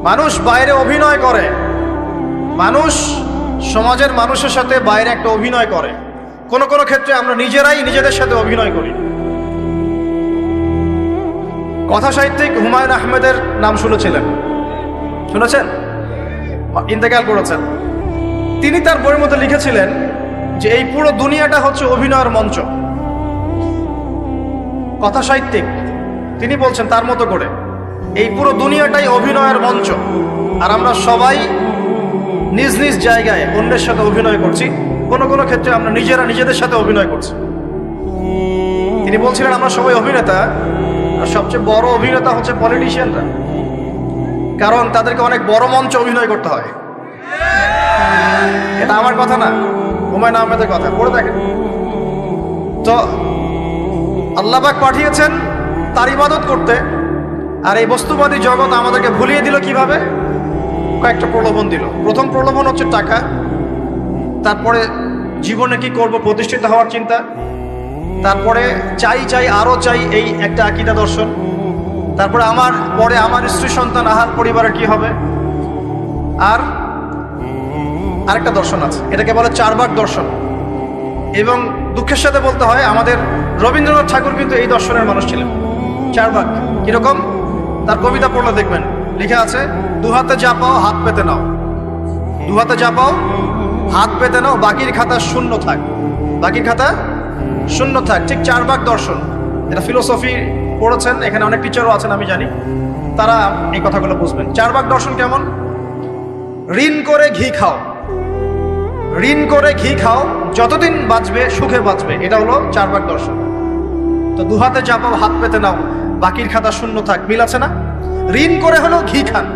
মানুষ বাইরে অভিনয় করে, মানুষ সমাজের মানুষের সাথে বাইরে একটা অভিনয় করে। কোন কোন ক্ষেত্রে আমরা নিজেরাই নিজেদের সাথে অভিনয় করি। কথা সাহিত্যিক হুমায়ুন আহমেদের নাম শুনেছিলেন? শুনেছেন? ইন্তেকাল করেছেন। তিনি তার বইয়ের মধ্যে লিখেছিলেন যে এই পুরো দুনিয়াটা হচ্ছে অভিনয়ের মঞ্চ। কথা সাহিত্যিক তিনি বলছেন তার মতো করে এই পুরো দুনিয়াটাই অভিনয়ের মঞ্চ, আর আমরা সবাই নিজ নিজ জায়গায় অন্যের সাথে অভিনয় করছি। কোন কোন ক্ষেত্রে আমরা নিজেরা নিজেদের সাথে অভিনয় করছি। তিনি বলছিলেন আমরা সবাই অভিনেতা, আর সবচেয়ে বড় অভিনেতা হচ্ছে পলিটিশিয়ানরা, কারণ তাদেরকে অনেক বড় মঞ্চে অভিনয় করতে হয়। এটা আমার কথা না, হুমায়ুন আহমেদের কথা, পড়ে দেখেন তো। আল্লাহ পাক পাঠিয়েছেন তার ইবাদত করতে, আর এই বস্তুবাদী জগৎ আমাদেরকে ভুলিয়ে দিল কিভাবে? কয়েকটা প্রলোভন দিল। প্রথম প্রলোভন হচ্ছে টাকা, তারপরে জীবনে কি করব প্রতিষ্ঠিত হওয়ার চিন্তা, তারপরে চাই চাই আরো চাই এই একটা আকীদা দর্শন, তারপরে আমার স্ত্রী সন্তান আহার পরিবারের কি হবে, আর আরেকটা দর্শন আছে, এটাকে বলে চারবাক দর্শন। এবং দুঃখের সাথে বলতে হয় আমাদের রবীন্দ্রনাথ ঠাকুর কিন্তু এই দর্শনের মানুষ ছিলেন। চারবাক কিরকম? তার কবিতা পড়লে দেখবেন লেখা আছে, দুহাতে যা পাও হাত পেতে নাও, দুহাতে যা পাও হাত পেতে নাও, বাকির খাতা শূন্য থাক, বাকির খাতা শূন্য থাক। ঠিক চারবাক দর্শন। এটা ফিলোসফি পড়েছেন, এখানে অনেক টিচারও আছেন আমি জানি, তারা এই কথাগুলো বুঝবেন। চারবাক দর্শন কেমন? ঋণ করে ঘি খাও, ঋণ করে ঘি খাও, যতদিন বাঁচবে সুখে বাঁচবে, এটা হলো চারবাক দর্শন। তো দুহাতে যা পাও হাত পেতে নাও, বাকির খাতা শূন্য থাক, মিল আছে না? ঋণ করে হলো ঘি খান,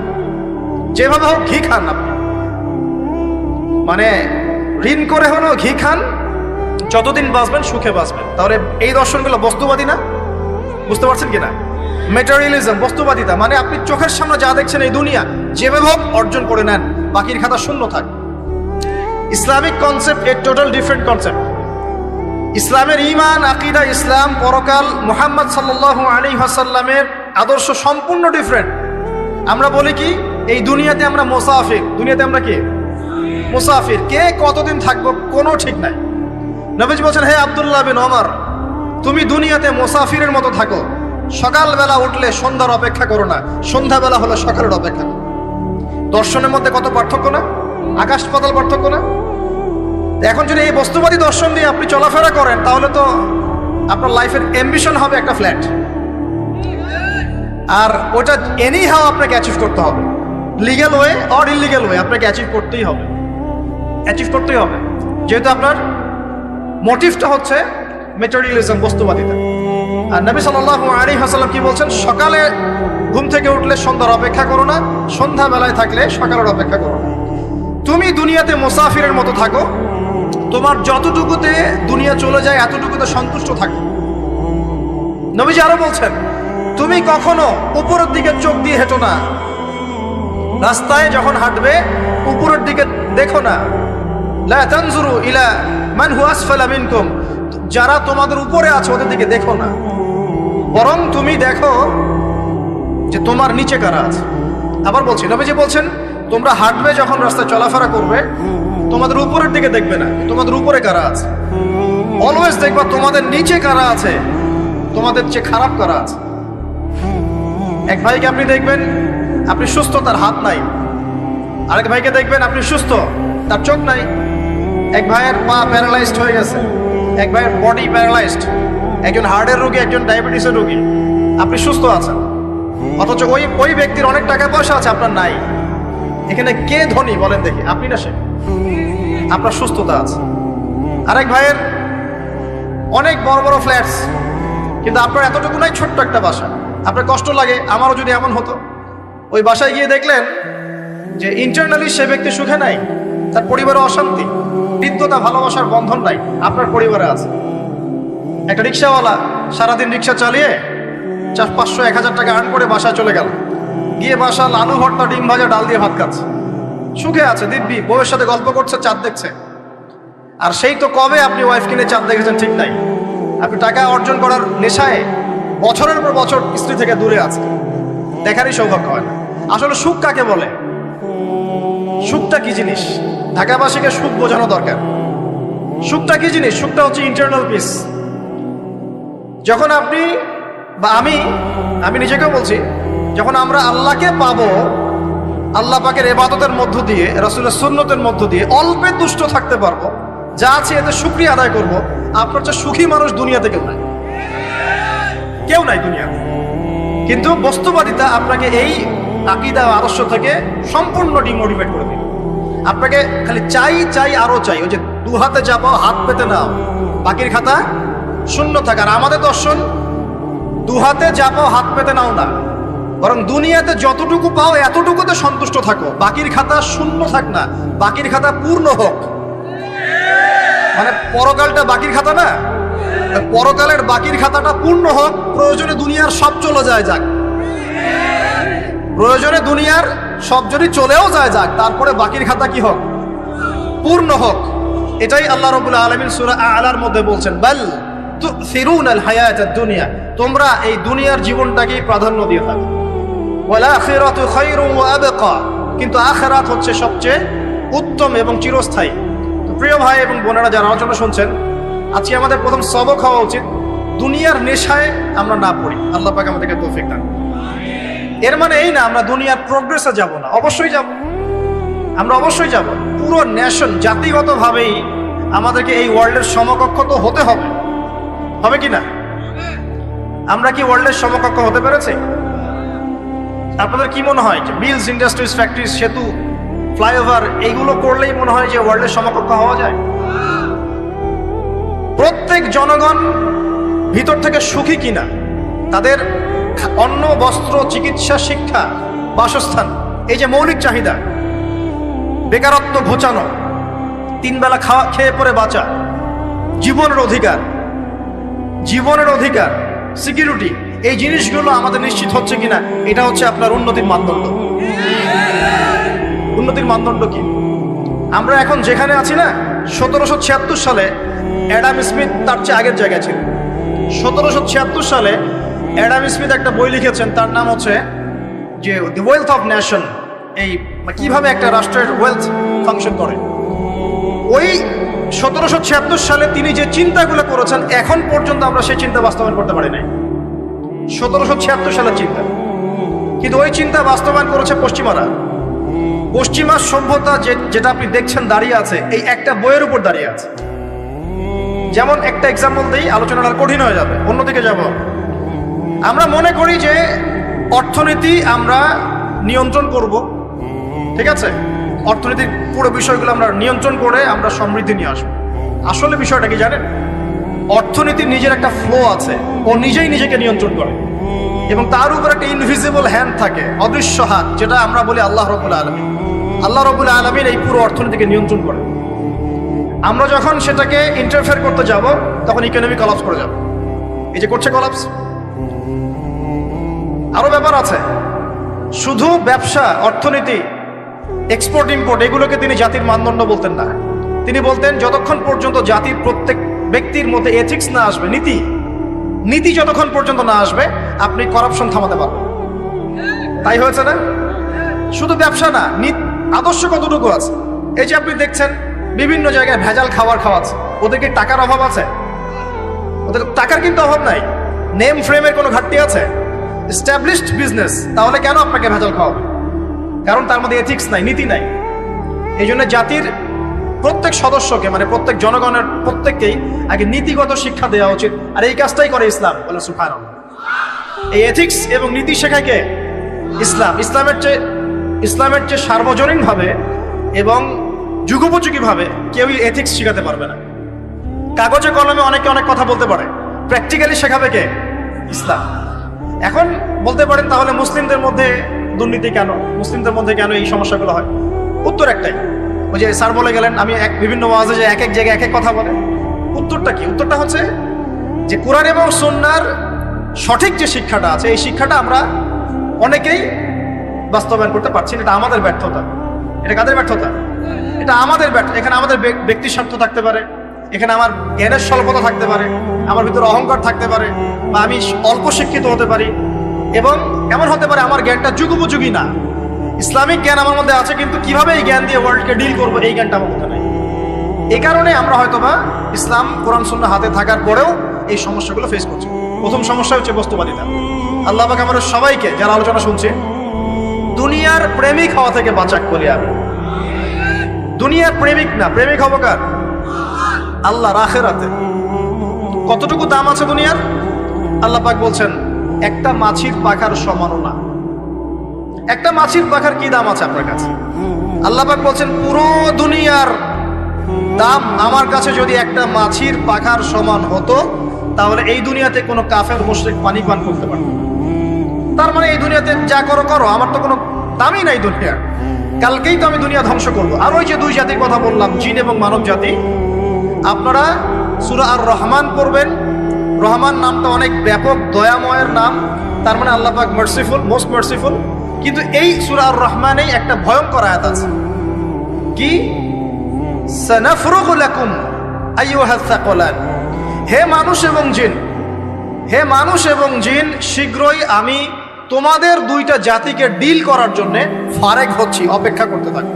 যেভাবে হোক ঘি খান আপনি, মানে ঋণ করে হলো ঘি খান, যতদিন বাঁচবেন সুখে বাঁচবেন। তাহলে এই দর্শনগুলো বস্তুবাদী না? বুঝতে পারছেন কিনা? ম্যাটেরিয়ালিজম, বস্তুবাদিতা, মানে আপনি চোখের সামনে যা দেখছেন এই দুনিয়া, যেভাবে হোক অর্জন করে নেন, বাকির খাতা শূন্য থাক। ইসলামিক কনসেপ্ট এর টোটাল ডিফারেন্ট কনসেপ্ট। ইসলামের ঈমান, আকীদা, ইসলাম, পরকাল, মুহাম্মদ সাল্লাল্লাহু আলাইহি ওয়াসাল্লামের আদর্শ সম্পূর্ণ ডিফারেন্ট। আমরা বলি কি এই দুনিয়াতে আমরা মুসাফির, দুনিয়াতে আমরা কি মুসাফির, কে কতদিন থাকবো কোনো ঠিক নাই। নবীজি বলছেন, হে আব্দুল্লাহ বিন ওমর, তুমি দুনিয়াতে মুসাফিরের মতো থাকো, সকালবেলা উঠলে সন্ধ্যার অপেক্ষা করো না, সন্ধ্যাবেলা হলে সকালের অপেক্ষা করো। দর্শনের মধ্যে কত পার্থক্য না? আকাশ পাতাল পার্থক্য না? এখন যদি এই বস্তুবাদী দর্শন দিয়ে আপনি চলাফেরা করেন, তাহলে তো আপনার লাইফের অ্যাম্বিশন হবে একটা ফ্ল্যাট, আর ওটা এনি হাও আপনাকে অ্যাচিভ করতে হবে, legal way or illegal way, আপনাকে অ্যাচিভ করতেই হবে, অ্যাচিভ করতেই হবে, যেহেতু আপনার মোটিভটা হচ্ছে ম্যাটেরিয়ালিজম, বস্তুবাদিতা। আর নবী সাল্লাল্লাহু আলাইহি ওয়াসাল্লাম কি বলছেন? সকালে ঘুম থেকে উঠলে সন্ধ্যার অপেক্ষা করো না, সন্ধ্যাবেলায় থাকলে সকালের অপেক্ষা করো না। তুমি দুনিয়াতে মুসাফিরের মতো থাকো, তোমার যতটুকুতে দুনিয়া চলে যায় এতটুকুতে সন্তুষ্ট থাকো। নবীজি আরো বলছেন, তুমি কখনো উপরের দিকে চোখ দিয়ে হেঁটো না, রাস্তায় যখন হাঁটবে উপরের দিকে দেখো না। লা তানজুরু ইলা মান হুয়া আসফালা মিনকুম, যারা তোমাদের উপরে আছে ওদের দিকে দেখো না, বরং তুমি দেখো যে তোমার নিচে কারা আছে। আবার বলছি, নবীজি বলছেন, তোমরা হাঁটবে যখন রাস্তায় চলাফেরা করবে, তোমাদের উপরের দিকে দেখবে না তোমাদের উপরে কারা আছে, অলওয়েজ দেখবা তোমাদের নিচে কারা আছে, তোমাদের চেয়ে খারাপ কারা আছে। এক ভাইকে আপনি দেখবেন আপনি সুস্থ, তার হাত নাই। আরেক ভাইকে দেখবেন আপনি সুস্থ, তার চোখ নাই। এক ভাইয়ের পা প্যারালাইজড হয়ে গেছে, এক ভাইয়ের বডি প্যারালাইজড, একজন হার্টের রোগী, একজন ডায়াবেটিসের রোগী। আপনি সুস্থ আছেন, অথচ ওই ব্যক্তির অনেক টাকা পয়সা আছে, আপনার নাই। এখানে কে ধনী বলেন দেখি? আপনি না সে? আপনার সুস্থতা আছে। আরেক ভাইয়ের অনেক বড় বড় ফ্ল্যাটস, কিন্তু আপনার এতটুকু নাই, ছোট্ট একটা বাসা। আপনার কষ্ট লাগে, আমারও যদি এমন হতো। ওই বাসায় গিয়ে দেখলেন যে ইন্টারনালি সে ব্যক্তি সুখে নাই, তার পরিবারে অশান্তি, হৃদ্যতা, ভালোবাসার বন্ধন নাই, আপনার পরিবারে আছে। একটা রিক্সাওয়ালা সারাদিন রিক্সা চালিয়ে 400-500-1000 টাকা আর্ন করে বাসায় চলে গেল, গিয়ে বাসা আলু ভর্তা, ডিম ভাজা, ডাল দিয়ে ভাত খাচ্ছে, সুখে আছে দিব্যি, বউয়ের সাথে গল্প করছে, চাঁদ দেখছে। আর সেই তো কবে আপনি ওয়াইফ কিনে চাঁদ দেখেছেন ঠিক নাই। আপনি টাকা অর্জন করার নেশায় বছরের পর বছর স্ত্রী থেকে দূরে আছে, দেখারই সৌভাগ্য হয় না। আসলে সুখ কাকে বলে? সুখটা কি জিনিস? ঢাকাবাসীকে সুখ বোঝানো দরকার। সুখটা কি জিনিস? সুখটা হচ্ছে ইন্টারনাল পিস। যখন আপনি বা আমি নিজেকেও বলছি, যখন আমরা আল্লাহকে পাবো, আল্লাহ পাকের ইবাদতের মধ্য দিয়ে, রাসূলের সুন্নতের মধ্য দিয়ে অল্পে তুষ্ট থাকতে পারবো, যা আছে এতে শুকরিয়া আদায় করব, আপনার চেয়ে সুখী মানুষ দুনিয়াতে কেউ নাই দুনিয়াতে। কিন্তু বস্তুবাদিতা আপনাকে এই আকীদা ও আদর্শ থেকে সম্পূর্ণ ডিমোটিভেট করে দিবে। আপনাকে খালি চাই আরো চাই। ওই যে দু হাতে যাবো হাত পেতে নাও, বাকির খাতা শূন্য থাকার। আমাদের দর্শন দু হাতে যাবো হাত পেতে নাও না, বরং দুনিয়াতে যতটুকু পাও এতটুকুতে সন্তুষ্ট থাকো, বাকির খাতা শূন্য থাক না, বাকির খাতা পূর্ণ হোক। মানে পরকালটা বাকির খাতা না, পরকালের বাকির খাতাটা পূর্ণ হোক। প্রয়োজনে দুনিয়ার সব চলে যায় যাক, প্রয়োজনে দুনিয়ার সব যদি চলেও যায় যাক, তারপরে বাকির খাতা কি হোক? পূর্ণ হোক। এটাই আল্লাহ রাব্বুল আলামিন সূরা আ'লার মধ্যে বলছেন, বাল তুসিরুনাল হায়াতাদ দুনিয়া, তোমরা এই দুনিয়ার জীবনটাকেই প্রাধান্য দিয়ে থাকো। ওয়াল আখিরাতু খায়রুন ওয়া আবকা, কিন্তু আখিরাত হচ্ছে সবচেয়ে উত্তম এবং চিরস্থায়ী। তো প্রিয় ভাই এবং বোনেরা যারা আলোচনা শুনছেন, আজকে আমাদের প্রথম সবক হওয়া উচিত দুনিয়ার নেশায় আমরা না পড়ি। আল্লাহ পাক আমাদেরকে তৌফিক দান। এর মানে এই না আমরা দুনিয়ার প্রোগ্রেসে যাব না, অবশ্যই যাব, আমরা অবশ্যই যাব। পুরো নেশন জাতিগতভাবেই আমাদেরকে এই ওয়ার্ল্ডের সমকক্ষ তো হতে হবে, হবে কি না? আমরা কি ওয়ার্ল্ডের সমকক্ষ হতে পেরেছি? আপনাদের কি মনে হয় যে মিলস, ইন্ডাস্ট্রিজ, ফ্যাক্টরিজ, সেতু, ফ্লাইওভার এইগুলো করলেই মনে হয় যে ওয়ার্ল্ডের সমকক্ষ হওয়া যায়? প্রত্যেক জনগণ ভিতর থেকে সুখী কিনা, তাদের অন্ন, বস্ত্র, চিকিৎসা, শিক্ষা, বাসস্থান, এই যে মৌলিক চাহিদা, বেকারত্ব ঘোচানো, তিন বেলা খেয়ে পরে বাঁচা, জীবনের অধিকার, সিকিউরিটি, এই জিনিসগুলো আমাদের নিশ্চিত হচ্ছে কিনা, এটা হচ্ছে আপনার উন্নতির মানদণ্ড। উন্নতির মানদণ্ড কি? আমরা এখন যেখানে আছি না, 1776 সালে অ্যাডাম স্মিথ তার চেয়ে আগের জায়গায় ছিল। 1776 সালে অ্যাডাম স্মিথ একটা বই লিখেছেন, তার নাম হচ্ছে যে দি ওয়েলথ অফ নেশন, এই কিভাবে একটা রাষ্ট্রের ওয়েলথ ফাংশন করে। ওই 1776 সালে তিনি যে চিন্তাগুলো করেছেন, এখন পর্যন্ত আমরা সেই চিন্তা বাস্তবায়ন করতে পারি নাই। 1776 সালের চিন্তা, কিন্তু ওই চিন্তা বাস্তবায়ন করেছে পশ্চিমারা। পশ্চিমা সভ্যতা যেটা আপনি দেখছেন দাঁড়িয়ে আছে, এই একটা বইয়ের উপর দাঁড়িয়ে আছে। যেমন একটা এক্সাম্পল দিই, আলোচনাটা আর কঠিন হয়ে যাবে, অন্যদিকে যাব। আমরা মনে করি যে অর্থনীতি আমরা নিয়ন্ত্রণ করব, ঠিক আছে, অর্থনীতির পুরো বিষয়গুলো আমরা নিয়ন্ত্রণ করে আমরা সমৃদ্ধি নিয়ে আসবো। আসলে বিষয়টা কি জানেন? অর্থনীতির নিজের একটা ফ্লো আছে, ও নিজেই নিজেকে নিয়ন্ত্রণ করে, এবং তার উপর একটা ইনভিজিবল হ্যান্ড থাকে, অদৃশ্য হাত, যেটা আমরা বলি আল্লাহ রাব্বুল আলামিন। আল্লাহ রাব্বুল আলামিন এই পুরো অর্থনীতিকে নিয়ন্ত্রণ করে। আমরা যখন সেটাকে ইন্টারফেয়ার করতে যাব, তখন ইকোনমি কলাপস করে যাবে। এই যে করছে কলাপস। আরো ব্যাপার আছে, শুধু ব্যবসা, অর্থনীতি, এক্সপোর্ট ইম্পোর্ট, এগুলোকে তিনি জাতির মানদণ্ড বলতেন না। তিনি বলতেন যতক্ষণ পর্যন্ত জাতির প্রত্যেক ব্যক্তির মধ্যে এথিক্স না আসবে, নীতি যতক্ষণ পর্যন্ত না আসবে, আপনি করাপশন থামাতে পারবেন। তাই হয়েছে না? শুধু ব্যবসা না, আদর্শ কতটুকু আছে? এই যে আপনি দেখছেন বিভিন্ন জায়গায় ভেজাল খাবার খাওয়াচ্ছে, ওদের কি টাকার অভাব আছে? ওদের টাকার কিন্তু অভাব নাই। নেম ফ্রেমের কোনো ঘাটতি আছে? এস্টাবলিশড বিজনেস, তাহলে কেন আপনাকে ভেজাল খাওয়াবে? কারণ তার মধ্যে এথিক্স নাই, নীতি নাই। এই জন্য জাতির প্রত্যেক সদস্যকে, মানে প্রত্যেক জনগণের প্রত্যেককেই আগে নীতিগত শিক্ষা দেওয়া উচিত। আর এই কাজটাই করে ইসলাম, বলে সুবহানাল্লাহ। এই এথিক্স এবং নীতি শেখায় কে? ইসলাম। ইসলামের চেয়ে সার্বজনীনভাবে এবং যুগোপযোগীভাবে কেউই এথিক্স শেখাতে পারবে না। কাগজে কলমে অনেকে অনেক কথা বলতে পারে, প্র্যাকটিক্যালি শেখাবে কে? ইসলাম। এখন বলতে পারেন তাহলে মুসলিমদের মধ্যে দুর্নীতি কেন, মুসলিমদের মধ্যে কেন এই সমস্যাগুলো হয়? উত্তর একটাই, ওই যে স্যার বলে গেলেন, আমি বিভিন্ন ওয়াজে যে এক এক জায়গায় এক এক কথা বলে। উত্তরটা কি? উত্তরটা হচ্ছে যে কোরআন এবং সুন্নাহর সঠিক যে শিক্ষাটা আছে, এই শিক্ষাটা আমরা অনেকেই বাস্তবায়ন করতে পারছি না। এটা আমাদের ব্যর্থতা। এটা কাদের ব্যর্থতা? এটা আমাদের ব্যর্থতা। এখানে আমাদের ব্যক্তি স্বার্থ থাকতে পারে, এখানে আমার জ্ঞানের স্বল্পতা থাকতে পারে, আমার ভিতরে অহংকার থাকতে পারে, বা আমি অল্প শিক্ষিত হতে পারি, এবং এমন হতে পারে আমার জ্ঞানটা যুগোপযোগী না। ইসলামিক জ্ঞান আমার মধ্যে আছে, কিন্তু কিভাবে এই জ্ঞান দিয়ে ওয়ার্ল্ডকে ডিল করবো এই জ্ঞানটা আমার মধ্যে নেই। এই কারণে আমরা হয়তোবা ইসলাম কোরআন সুন্নাহ হাতে থাকার পরেও এই সমস্যাগুলো ফেস করছি। প্রথম সমস্যা হচ্ছে বস্তুবাদিতা। আল্লাহ পাক আমাদের সবাইকে যারা আলোচনা শুনছে দুনিয়ার প্রেমিক হওয়া থেকে বাঁচাক বলি আমি। দুনিয়ার প্রেমিক না, প্রেমিক হবো কার? আল্লাহর আখিরাতে। কতটুকু দাম আছে দুনিয়ার? আল্লাহ পাক বলছেন একটা মাছির পাখার সমানও না। একটা মাছির পাখার কি দাম আছে আপনার কাছে? আল্লাহ পাক বলছেন পুরো দুনিয়ার দাম আমার কাছে যদি একটা মাছির পাখার সমান হতো, তাহলে এই দুনিয়াতে কোনো কাফের মুশরিক পানি পান করতে পারত। তার মানে এই দুনিয়াতে যা করো করো, আমার তো কোনো দামই নাই দুনিয়া। কালকেই তো আমি দুনিয়া ধ্বংস করবো। আর ওই যে দুই জাতির কথা বললাম, জিন এবং মানব জাতি, আপনারা সূরা আর রহমান পড়বেন। রহমান নামটা অনেক ব্যাপক, দয়াময়ের নাম। তার মানে আল্লাহ পাক মার্সিফুল, মোস্ট মার্সিফুল। কিন্তু এই সূরা আর রহমানেই একটা ভয়ঙ্কর আয়াত আছে, কি? সানাফরুগু লাকুম আইয়ুহাস সাকলান। হে মানুষ এবং জিন, হে মানুষ এবং জিন, শীঘ্রই আমি তোমাদের দুইটা জাতিকে ডিল করার জন্য ফারেক হচ্ছি, অপেক্ষা করতে থাকো।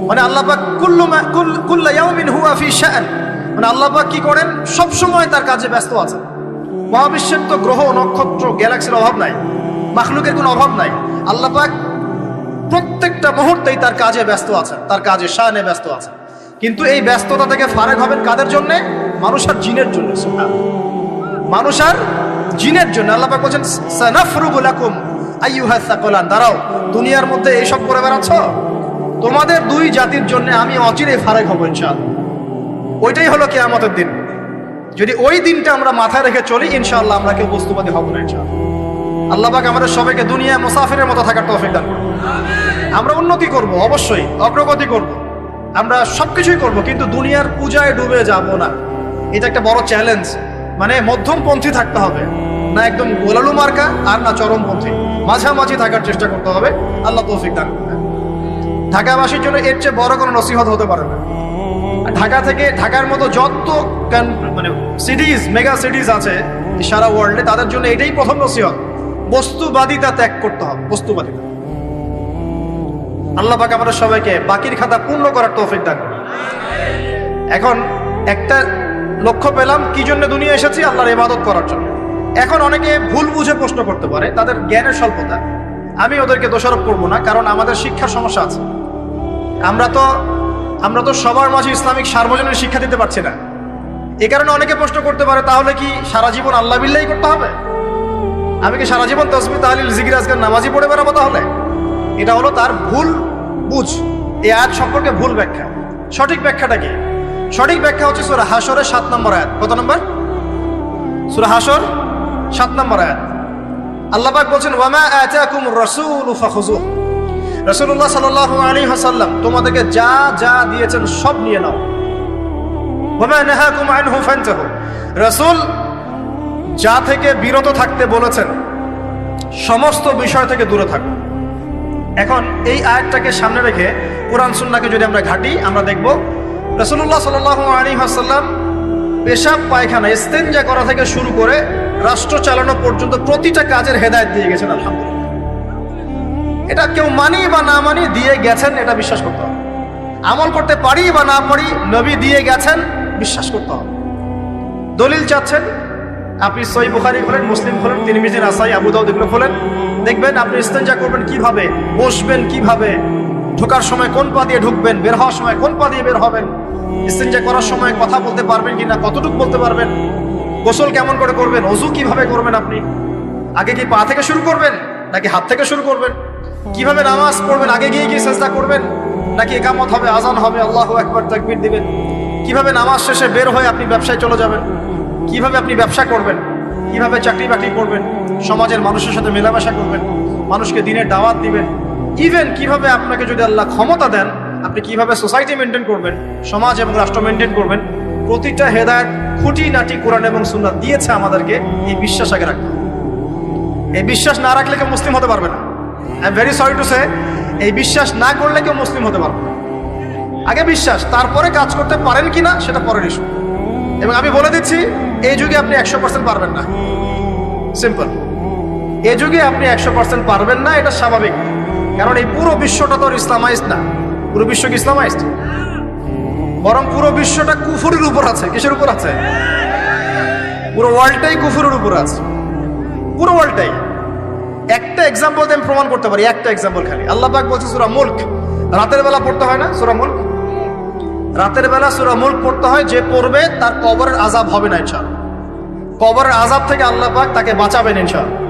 মানে আল্লাহ পাক কুল্লু ইয়াউমিন হুয়া ফি শাআন, মানে আল্লাহ পাক কি করেন? সব সময় তার কাজে ব্যস্ত আছেন। মহাবিশ্বের তো গ্রহ নক্ষত্র গ্যালাক্সির অভাব নাই, মাখলুকের কোনো অভাব নাই। আল্লাহ পাক প্রত্যেকটা মুহূর্তেই তার কাজে ব্যস্ত আছেন, তার কাজে শানে ব্যস্ত আছেন। কিন্তু এই ব্যস্ততা থেকে ফারেক হবেন কাদের জন্য? মানুষ আর জিনের জন্য। মানুষ আর জিনের জন্য আল্লাহ পাক বলেন সানাফরুগু লাকুম আইয়ুহাস সাকলান। দাঁড়াও, দুনিয়ার মধ্যে এইসব করে বেড়াচ্ছ, তোমাদের দুই জাতির জন্য আমি অচিরেই ফারেক হব ইনশাআল্লাহ। ওইটাই হলো কিয়ামতের দিন। যদি ওই দিনটা আমরা মাথায় রেখে চলি, ইনশাআল্লাহ আমরা কেউ বস্তুবাদী হব না ইনশাআল্লাহ। আল্লাহ পাক আমাদের সবাইকে দুনিয়া মুসাফিরের মতো থাকার তৌফিক দান করুন। আমরা উন্নতি করব, অবশ্যই অগ্রগতি করব, আমরা সবকিছুই করব, কিন্তু দুনিয়ার পূজায় ডুবে যাব না। এটা একটা বড় চ্যালেঞ্জ। মানে মধ্যমপন্থী থাকতে হবে, না একদম গোলালু মার্কা আর না চরমপন্থী, মাঝামাঝি থাকার চেষ্টা করতে হবে। আল্লাহ তৌফিক দান করবেন। ঢাকাবাসীর জন্য এর চেয়ে বড় কোনো নসিহত হতে পারে না। ঢাকা থেকে, ঢাকার মতো যত মানে সিটিজ, মেগা সিটিজ আছে সারা ওয়ার্ল্ডে, তাদের জন্য এটাই প্রথম নসিহত, বস্তুবাদিতা ত্যাগ করতে হবে। বস্তুবাদিতা। আল্লাহ পাক আমাদের সবাইকে বাকির খাতা পূর্ণ করার তৌফিক দান করুন। এখন একটা লক্ষ্য পেলাম, কি জন্য দুনিয়া এসেছি? আল্লাহর ইবাদত করার জন্য। এখন অনেকে ভুল বুঝে প্রশ্ন করতে পারে, তাদের জ্ঞানের স্বল্পতা। আমি ওদেরকে দোষারোপ করবো না, কারণ আমাদের শিক্ষার সমস্যা আছে। আমরা তো সবার মাঝে ইসলামিক সার্বজনীন শিক্ষা দিতে পারছি না। এই কারণে অনেকে প্রশ্ন করতে পারে, তাহলে কি সারা জীবন আল্লাহ বিল্লাহি করতে হবে? আমি কি সারা জীবন তাসবিহ তাহলিল জিকির আজকার নামাজি পড়ে বেড়াবো? তাহলে এটা হলো তার ভুল বুঝ। এই আয়াত সম্পর্কে ভুল ব্যাখ্যা। সঠিক ব্যাখ্যাটা কি? সঠিক ব্যাখ্যা হচ্ছে সূরা হাশরের 7 নম্বর আয়াত। কত নম্বর? সূরা হাশর 7 নম্বর আয়াত। আল্লাহ পাক বলছেন ওয়ামা আতাকুমুর রাসূলু ফাখুযুহু। রাসূলুল্লাহ সাল্লাল্লাহু আলাইহি ওয়াসাল্লাম তোমাদেরকে যা যা দিয়েছেন সব নিয়ে নাও। ওয়ামা নাহাকুম আনহু ফান্তাহু। রাসূল যা থেকে বিরত থাকতে বলেছেন সমস্ত বিষয় থেকে দূরে থাকো। এখন এই আয়াতটাকে সামনে রেখে কোরআন সুন্নাহকে যদি আমরা ঘাঁটি, আমরা দেখব রাসূলুল্লাহ সাল্লাল্লাহু আলাইহি ওয়াসাল্লাম পেশাব পায়খানা ইস্তেনজা করা থেকে শুরু করে রাষ্ট্র চালানো পর্যন্ত প্রতিটা কাজের হেদায়েত দিয়ে গেছেন। আলহামদুলিল্লাহ। এটা কেউ মানি বা না মানি, দিয়ে গেছেন, এটা বিশ্বাস করতে হবে। আমল করতে পারি বা না পারি, নবী দিয়ে গেছেন, বিশ্বাস করতে হবে। দলিল চাচ্ছেন, আপনি সহিহ বুখারী খোলেন, মুসলিম খোলেন, তিরমিজি, নাসাই, আবু দাউদ এগুলো খোলেন, দেখবেন আপনি ইস্তেনজা করবেন কিভাবে, বসবেন কিভাবে, ঢোকার সময় কোন পা দিয়ে ঢুকবেন, বের হওয়ার সময় কোন পা দিয়ে বের হবেন, ইস্তেনজা করার সময় কথা বলতে পারবেন কিনা, কতটুকু বলতে পারবেন, গোসল কেমন করে করবেন, ওযু কিভাবে করবেন, আপনি আগে কি পা থেকে শুরু করবেন নাকি হাত থেকে শুরু করবেন, কিভাবে নামাজ পড়বেন, আগে গিয়ে গিয়ে সেজদা করবেন নাকি ইকামত হবে, আজান হবে, আল্লাহু আকবার তাকবীর দিবেন, কিভাবে নামাজ শেষে বের হয়ে আপনি ব্যবসায় চলে যাবেন, কিভাবে আপনি ব্যবসা করবেন, কিভাবে চাকরি বাকরি করবেন, সমাজের মানুষের সাথে মেলামেশা করবেন, মানুষকে দিনের দাওয়াত দিবেন, ইভেন কিভাবে আপনাকে যদি আল্লাহ ক্ষমতা দেন আপনি কিভাবে সোসাইটি মেনটেন করবেন, সমাজ এবং রাষ্ট্র মেনটেন করবেন, প্রতিটা হেদায়েত খুঁটিনাটি কোরআন এবং সুন্নাহ দিয়েছে আমাদেরকে। এই বিশ্বাস আগে রাখতে হবে। এই বিশ্বাস না রাখলে কেউ মুসলিম হতে পারবে না। I am very sorry to say, এই বিশ্বাস না করলে কেউ মুসলিম হতে পারবে না। আগে বিশ্বাস, তারপরে কাজ করতে পারেন কিনা সেটা পরের ইস্যু। এবং আমি বলে দিচ্ছি, এই যুগে আপনি 100% পারবেন না। সিম্পল, এই যুগে আপনি 100% পারবেন না, এটা স্বাভাবিক। কারণ এই পুরো বিশ্বটা তো ইসলামাইজড না। পুরো বিশ্ব কি ইসলামাইজড? বরং পুরো বিশ্বটা কুফরের উপর আছে। কিসের উপর আছে? পুরো ওয়ার্ল্ডটাই কুফরের উপর আছে, পুরো ওয়ার্ল্ডটাই। একটা এক্সাম্পল দিয়ে আমি প্রমাণ করতে পারি, একটা এক্সাম্পল খালি। আল্লাহ পাক বলছে সূরা মুলক, রাতের বেলা পড়তে হয় না সূরা মুলক? রাতের বেলা সূরা মুলক পড়তে হয়, যে পড়বে তার কবরের আযাব হবে না ইনশাআল্লাহ। কবরের আযাব থেকে আল্লাহ পাক তাকে বাঁচাবেন ইনশাআল্লাহ।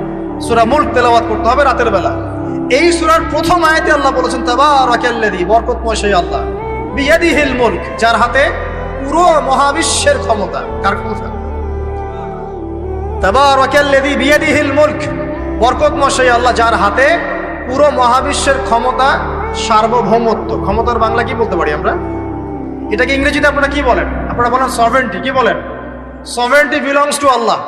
সূরা মুলক তেলাওয়াত করতে হবে রাতের বেলা। এই সূরার প্রথম আয়াতে আল্লাহ বলেছেন তাবারাকাল্লাযী, বরকতময় সেই আল্লাহ, বিয়াদিহিল মুলক, যার হাতে পুরো মহাবিশ্বের ক্ষমতা। কার ক্ষমতা? তাবারাকাল্লাযী বিয়াদিহিল মুলক, বরকতময় সেই আল্লাহ যার হাতে পুরো মহাবিশ্বের ক্ষমতা, সার্বভৌমত্ব। ক্ষমতার বাংলা কি বলতে পারি আমরা? এটাকে ইংরেজিতে আপনারা কি বলেন? আপনারা বলেন সভারেন্টি। কি বলেন? Sovereignty belongs to Allah.